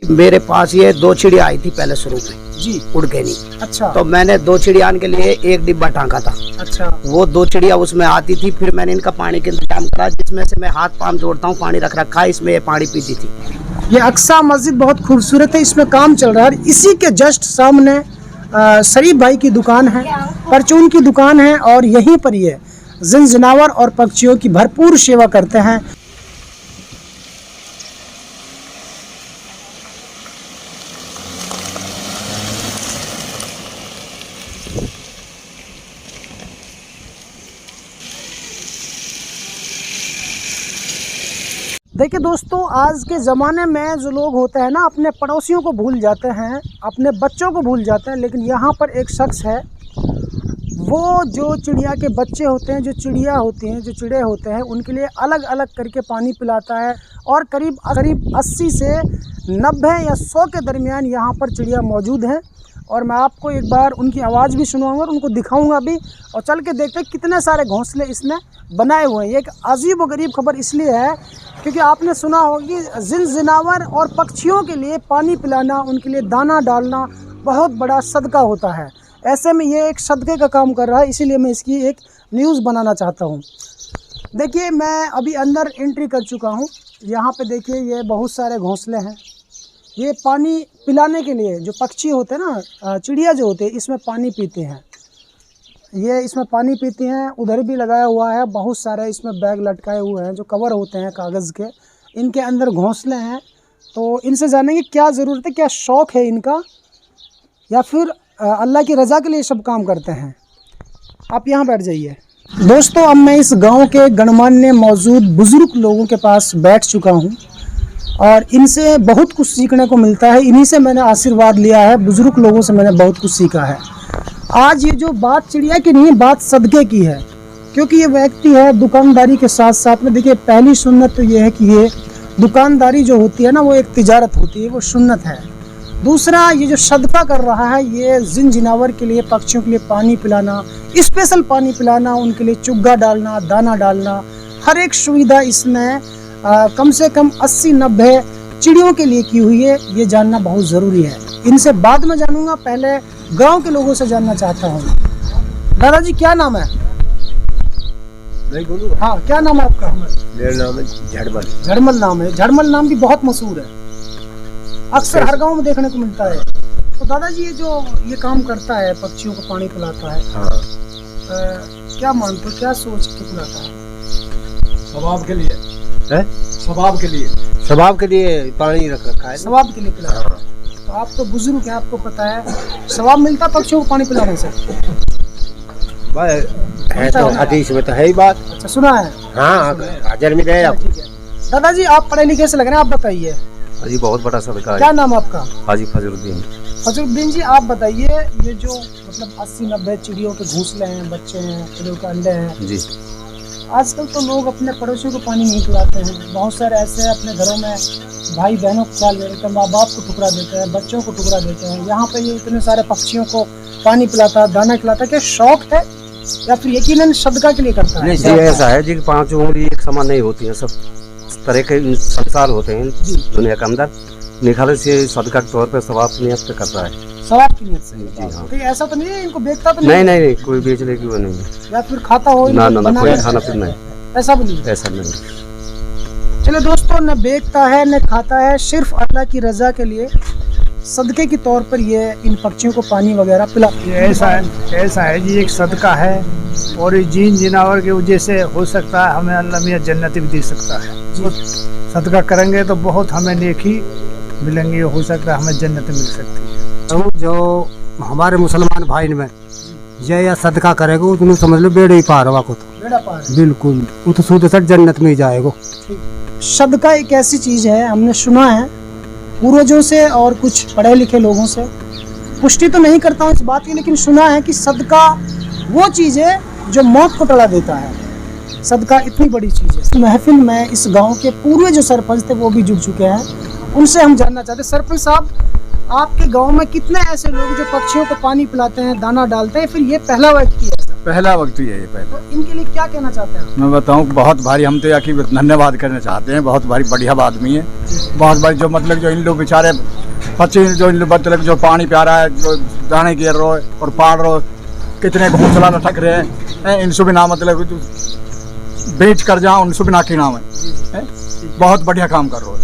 मेरे पास ये 2 चिड़िया आई थी पहले शुरू में जी, उड़ के नहीं। अच्छा, तो मैंने 2 चिड़िया के लिए एक डिब्बा टांगा था। अच्छा, वो 2 चिड़िया उसमें आती थी, फिर मैंने इनका पानी का इंतजाम करा, जिसमें से मैं हाथ पांव जोड़ता हूँ, पानी रख रखा है, इसमें ये पानी पीती थी। ये अक्सा मस्जिद बहुत खूबसूरत है, इसमें काम चल रहा है। इसी के जस्ट सामने शरीफ भाई की दुकान है, परचून की दुकान है, और यहीं पर ये जिन-जिनावर और पक्षियों की भरपूर सेवा करते हैं। देखिए दोस्तों, आज के ज़माने में जो लोग होते हैं ना, अपने पड़ोसियों को भूल जाते हैं, अपने बच्चों को भूल जाते हैं। लेकिन यहाँ पर एक शख्स है, वो जो चिड़िया के बच्चे होते हैं, जो चिड़िया होती हैं, जो चिड़े होते हैं, उनके लिए अलग अलग करके पानी पिलाता है। और करीब 80 से 90 या 100 के दरमियान यहाँ पर चिड़िया मौजूद हैं। और मैं आपको एक बार उनकी आवाज़ भी सुनाऊंगा और उनको दिखाऊंगा भी, और चल के देखते हैं कितने सारे घोंसले इसने बनाए हुए हैं। ये एक अजीब व गरीब खबर इसलिए है क्योंकि आपने सुना होगी, जिन-जिनावर और पक्षियों के लिए पानी पिलाना, उनके लिए दाना डालना बहुत बड़ा सदका होता है। ऐसे में ये एक सदक़े का काम कर रहा है, इसीलिए मैं इसकी एक न्यूज़ बनाना चाहता हूँ। देखिए, मैं अभी अंदर एंट्री कर चुका हूँ। यहाँ पे देखिए, ये बहुत सारे घोंसले हैं। ये पानी पिलाने के लिए, जो पक्षी होते हैं ना, चिड़िया जो होते हैं, इसमें पानी पीते हैं। ये इसमें पानी पीती हैं। उधर भी लगाया हुआ है, बहुत सारे इसमें बैग लटकाए हुए हैं जो कवर होते हैं कागज़ के। इनके अंदर घोंसले हैं। तो इनसे जानेंगे क्या ज़रूरत है, क्या शौक़ है इनका, या फिर अल्लाह की रज़ा के लिए सब काम करते हैं। आप यहाँ बैठ जाइए। दोस्तों, अब मैं इस गांव के गणमान्य मौजूद बुज़ुर्ग लोगों के पास बैठ चुका हूँ और इनसे बहुत कुछ सीखने को मिलता है। इन्हीं से मैंने आशीर्वाद लिया है, बुज़ुर्ग लोगों से मैंने बहुत कुछ सीखा है। आज ये जो बात चिड़िया की नहीं, बात सदक़े की है, क्योंकि ये व्यक्ति है दुकानदारी के साथ साथ में। देखिए, पहली सुन्नत तो ये है कि ये दुकानदारी जो होती है ना, वो एक तिजारत होती है, वो सुन्नत है। दूसरा, ये जो सदका कर रहा है, ये जिन-जिनावर के लिए, पक्षियों के लिए पानी पिलाना, स्पेशल पानी पिलाना, उनके लिए चुग्गा डालना, दाना डालना, हर एक सुविधा इसने कम से कम 80-90 चिड़ियों के लिए की हुई है। ये जानना बहुत ज़रूरी है। इनसे बाद में जानूंगा, पहले गांव के लोगों से जानना चाहता हूँ। दादाजी, क्या नाम है? नहीं बोलूँ? हाँ, क्या नाम है आपका? मेरा नाम है झड़मल। झड़मल नाम है। झड़मल नाम भी बहुत मशहूर है, अक्सर हर गांव में देखने को मिलता है। तो दादाजी, ये जो ये काम करता है, पक्षियों को पानी पिलाता है, हाँ, क्या मानते हो, क्या सोच के पिलाता है? सवाब के लिए है, सवाब के लिए, सवाब के लिए पानी रख रखा है, सवाब के लिए पिलाता है। तो आप तो बुजुर्ग हैं, आपको पता है सवाब मिलता है पक्षियों को पानी पिलाने से? है तो हदीस में तो है ही बात। अच्छा, सुना है? हाँ, हाजिर में गए आप। दादाजी, आप पढ़े लिखे से लग रहे हैं, आप बताइए। जी, बहुत बड़ा सदका है। क्या नाम आपका? हाजी फजलुद्दीन। फजलुद्दीन जी, आप बताइए, ये जो मतलब 80-90 चिड़ियों के घोंसले हैं, बच्चे हैं, चिड़ियों के अंडे हैं जी, आजकल तो लोग अपने पड़ोसियों को पानी नहीं पिलाते हैं। बहुत सारे ऐसे अपने घरों में भाई बहनों को ख्याल रखते हैं, माँ बाप को ठुकरा देते हैं, बच्चों को ठुकरा देते हैं। यहाँ पे ये इतने सारे पक्षियों को पानी पिलाता है, दाना खिलाता है। क्या शौक है या फिर यकीनन सदका के लिए करता है? नहीं जी, ऐसा है जी, 5 उंगली एक समान नहीं होती है, सब तरह के संसार होते हैं दुनिया के अंदर। निखालस से सदका के तौर पर सवाब की नियत से करता है। सवाब की नियत से? जी हाँ। तो ऐसा तो नहीं है इनको बेचता तो नहीं, कोई बेचने की वो नहीं है, या फिर खाता हो? ना, कोई खाना पीना नहीं, ऐसा भी नहीं, ऐसा नहीं। चलो दोस्तों, न बेचता है न खाता है, सिर्फ अल्लाह की रज़ा के लिए सदक़े के तौर पर ये इन पक्षियों को पानी वगैरह पिला। ऐसा है जी, एक सदका है, और ये जिन-जिनावर की वजह से हो सकता है हमें अल्लाह मियां जन्नत भी दे सकता है। सदका करेंगे तो बहुत हमें नेकी मिलेंगी, हो सकता है हमें जन्नत मिल सकती है। जो हमारे मुसलमान भाई में ये या सदका करेगा, उसने समझ लो बेड़े ही पार हुआ को, तो बेड़ा पार, बिल्कुल वो तो सूद सर जन्नत में ही जाएगा। सदका एक ऐसी चीज़ है, हमने सुना है पूर्वजों से और कुछ पढ़े लिखे लोगों से, पुष्टि तो नहीं करता हूँ इस बात की, लेकिन सुना है कि सदका वो चीज़ है जो मौत को टला देता है। सदका इतनी बड़ी चीज़ है। इस महफिल में इस गांव के पूर्व जो सरपंच थे वो भी जुड़ चुके हैं, उनसे हम जानना चाहते हैं। सरपंच साहब, आपके गांव में कितने ऐसे लोग जो पक्षियों को पानी पिलाते हैं, दाना डालते हैं, फिर ये पहला व्यक्ति है? पहला वक्त ही है ये पहला। तो इनके लिए क्या कहना चाहते हैं? मैं बताऊं बहुत भारी, हम तो यहाँ की धन्यवाद करना चाहते हैं। बहुत भारी बढ़िया आदमी है, बहुत भारी। जो मतलब जो इन लोग बेचारे बच्चे जो इन लोग मतलब जो पानी प्या रहा है, जो दाने गिर रहे और पाड़ रहे, कितने घोंसला लटक रहे हैं, इनसे भी ना मतलब बेच कर जाओ, उनसे भी ना की नाम है। बहुत बढ़िया काम कर रहे हो।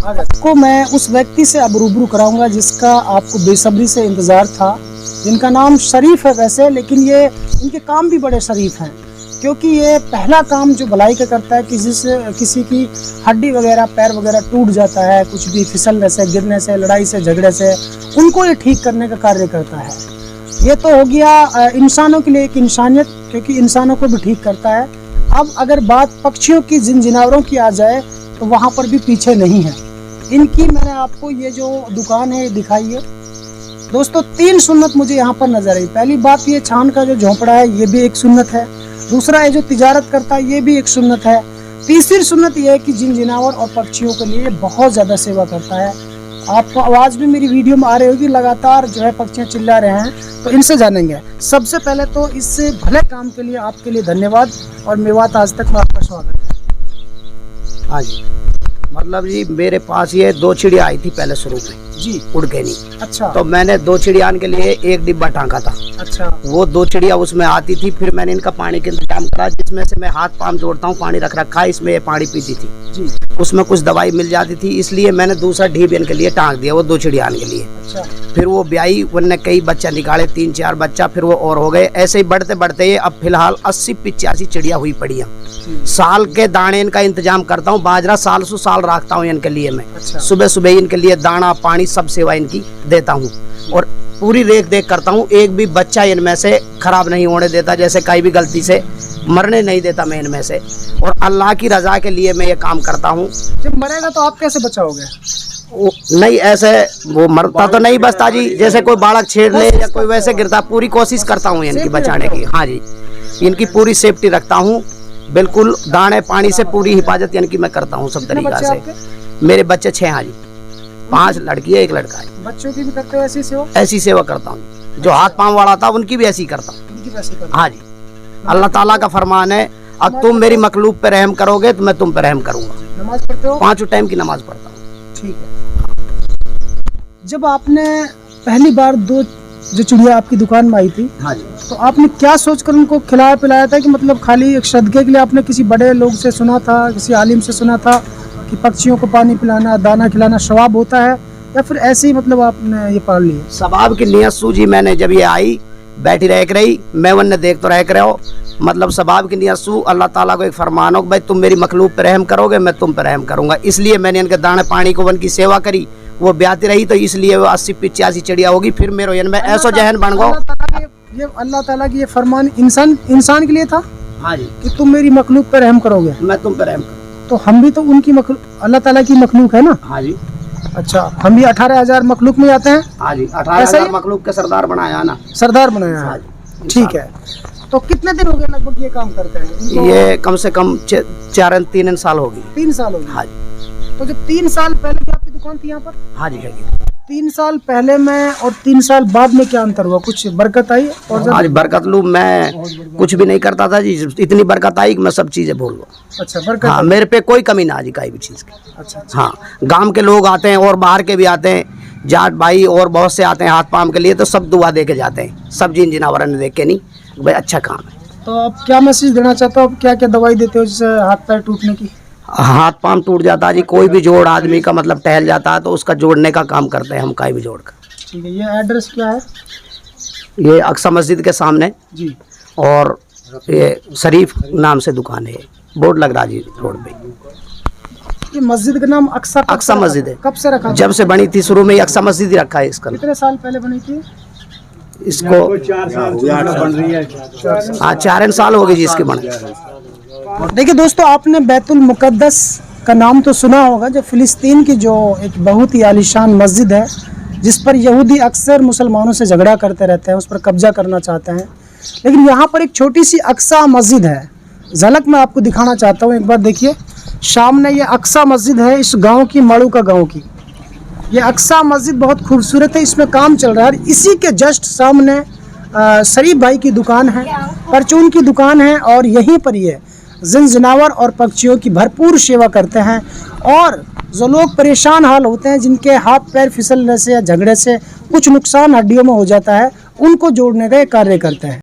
आपको मैं उस व्यक्ति से अब रूबरू कराऊंगा जिसका आपको बेसब्री से इंतज़ार था, जिनका नाम शरीफ है वैसे, लेकिन ये इनके काम भी बड़े शरीफ हैं, क्योंकि ये पहला काम जो भलाई का करता है, किसी की हड्डी वगैरह पैर वगैरह टूट जाता है, कुछ भी फिसलने से, गिरने से, लड़ाई से, झगड़े से, उनको ये ठीक करने का कार्य करता है। ये तो हो गया इंसानों के लिए एक इंसानियत, क्योंकि इंसानों को भी ठीक करता है। अब अगर बात पक्षियों की, जिन जानवरों की आ जाए तो वहाँ पर भी पीछे नहीं है। इनकी मैंने आपको ये जो दुकान है ये दिखाई है दोस्तों। 3 सुन्नत मुझे यहाँ पर नजर आई। पहली बात, ये छान का जो झोंपड़ा है ये भी एक सुन्नत है। दूसरा, ये जो तिजारत करता है ये भी एक सुन्नत है। तीसरी सुन्नत ये है कि जिन जानवर और पक्षियों के लिए बहुत ज़्यादा सेवा करता है। आपको आवाज़ भी मेरी वीडियो में आ रही होगी, लगातार जो है पक्षियाँ चिल्ला रहे हैं, तो इनसे जानेंगे। सबसे पहले तो इससे भले काम के लिए आपके लिए धन्यवाद, और मेवात आज तक में आपका स्वागत है। हाँ जी, मतलब जी मेरे पास ये 2 चिड़िया आई थी पहले शुरू में जी, उड़ के नहीं। अच्छा, तो मैंने 2 चिड़ियान के लिए एक डिब्बा टांका था। अच्छा, वो 2 चिड़िया उसमें आती थी, फिर मैंने इनका पानी का इंतजाम करा, जिसमें से मैं हाथ पांव जोड़ता हूँ, पानी रख रखा है, इसमें ये पानी पीती थी जी, उसमें कुछ दवाई मिल जाती थी, इसलिए मैंने दूसरा ढीब इनके लिए टांग दिया, वो 2 चिड़ियान के लिए। अच्छा, फिर वो ब्याई, उनने कई बच्चा निकाले, 3-4 बच्चा, फिर वो और हो गए। ऐसे ही बढ़ते बढ़ते ये अब फिलहाल 80-85 चिड़िया हुई पड़ी हैं। साल के दाने इनका इंतजाम करता हूँ, बाजरा साल सु साल रखता हूँ इनके लिए मैं। अच्छा, सुबह सुबह इनके लिए दाना पानी सब सेवा इनकी देता हूँ, और पूरी रेख देख करता हूँ। एक भी बच्चा इनमें से खराब नहीं होने देता, जैसे कहीं भी गलती से मरने नहीं देता मैं इनमें से, और अल्लाह की रजा के लिए मैं ये काम करता हूँ। जब मरेगा तो आप कैसे बचाओगे? नहीं ऐसे वो मरता तो नहीं बचता जी, जैसे कोई बालक छेड़ ले या कोई वैसे गिरता, पूरी कोशिश करता हूँ इनकी बचाने की। हाँ जी, इनकी पूरी सेफ्टी रखता हूँ, बिल्कुल दाने पानी से पूरी हिफाजत इनकी मैं करता हूँ सब तरीका से। मेरे बच्चे 6 हाँ जी, 5 लड़की है 1 लड़का है। बच्चों की भी करते हो ऐसी सेवा? ऐसी सेवा करता हूँ, जो हाथ पांव वाला था उनकी भी ऐसी करता हूँ। हाँ जी, अल्लाह ताला का फरमान है, अब तुम मेरी मखलूक पे रहम करोगे तो मैं तुम पे रहम करूंगा। नमाज पढ़ते हो? 5 टाइम की नमाज पढ़ता हूँ। ठीक है। जब आपने पहली बार 2 जो चिड़िया आपकी दुकान में आई थी, हाँ जी, तो आपने क्या सोचकर उनको खिलाया पिलाया था? कि मतलब खाली एक सदके के लिए आपने किसी बड़े लोग से सुना था, किसी आलिम से सुना था कि पक्षियों को पानी पिलाना, दाना खिलाना सवाब होता है, या फिर ऐसे ही मतलब आपने ये पाल लिया? सवाब की नियत सूझी मैंने, जब ये आई बैठी रह रही, मैं वन देख तो रह रहे हो, मतलब सवाब की नियत सू, अल्लाह ताला को एक फरमान हो भाई तुम मेरी मखलूक पे रहम करोगे मैं तुम पे रहम करूंगा, इसलिए मैंने इनके दाने पानी को वन की सेवा करी, वो ब्याती रही, तो इसलिए वो 80-85 चिड़िया होगी। फिर मेरे में ऐसा जहन बन गो। ये अल्लाह ताला की ये फरमान इंसान के लिए था। हाँ जी, कि तुम मेरी मखलूक पे रहम करोगे, मैं तुम पे रहम करूँ। तो हम भी तो उनकी अल्लाह ताला की मखलूक है ना। हाँ जी, अच्छा, हम भी 18,000 मखलूक में आते हैं। हाँ जी, 18,000 मखलूक के सरदार बनाया ना, सरदार बनाया हाँ है। जी, ठीक है। तो कितने दिन हो गए लगभग ये काम करते हैं? ये कम से कम 3 साल हो गई। 3 साल हो गए। हाँ जी, तो जब 3 साल पहले भी आपकी दुकान थी यहाँ पर? हाँ जी, 3 साल पहले में और 3 साल बाद में क्या अंतर हुआ? कुछ बरकत आई? और आज बरकत लू, मैं कुछ भी नहीं करता था जी, इतनी बरकत आई कि मैं सब चीजें भूल गया। अच्छा, बरकत। हाँ, मेरे पे कोई कमी ना आई कहीं भी चीज की। अच्छा, हाँ, गांव के लोग आते हैं और बाहर के भी आते हैं, जाट भाई और बहुत से आते हैं हाथ पाम के लिए, तो सब दुआ दे के जाते हैं, सब जिन जिनावर ने देख के नहीं, भाई अच्छा काम है। तो आप क्या मैसेज देना चाहते हो? आप क्या क्या दवाई देते हो जिससे हाथ पैर टूटने की? हाथ पाम टूट जाता है जी, कोई भी जोड़ आदमी का मतलब टहल जाता है तो उसका जोड़ने का काम करते हैं हम, कहीं भी जोड़ कर। ठीक है। ये एड्रेस क्या है? ये अक्सा मस्जिद के सामने जी, और ये शरीफ नाम से दुकान है, बोर्ड लग रहा जी रोड पे। ये मस्जिद का नाम अक्सा मस्जिद है। कब से रखा? जब से बनी थी शुरू में ही अक्सा मस्जिद ही रखा है इसका। कितने साल पहले बनी थी? इसको 4 साल बन रही है। हाँ, 4 साल हो गए जी इसके बने। देखिए दोस्तों, आपने बैतुल मुकद्दस का नाम तो सुना होगा, जो फिलिस्तीन की जो एक बहुत ही आलीशान मस्जिद है, जिस पर यहूदी अक्सर मुसलमानों से झगड़ा करते रहते हैं, उस पर कब्जा करना चाहते हैं। लेकिन यहाँ पर एक छोटी सी अक्सा मस्जिद है, झलक मैं आपको दिखाना चाहता हूँ। एक बार देखिए, सामने ये अक्सा मस्जिद है, इस गांव की, माड़ूका गांव की। ये अक्सा मस्जिद बहुत खूबसूरत है, इसमें काम चल रहा है। इसी के जस्ट सामने शरीफ भाई की दुकान है, परचून की दुकान है और यहीं पर ये जिन जनावर और पक्षियों की भरपूर सेवा करते हैं। और जो लोग परेशान हाल होते हैं, जिनके हाथ पैर फिसलने से या झगड़े से कुछ नुकसान हड्डियों में हो जाता है, उनको जोड़ने का ये कार्य करते हैं।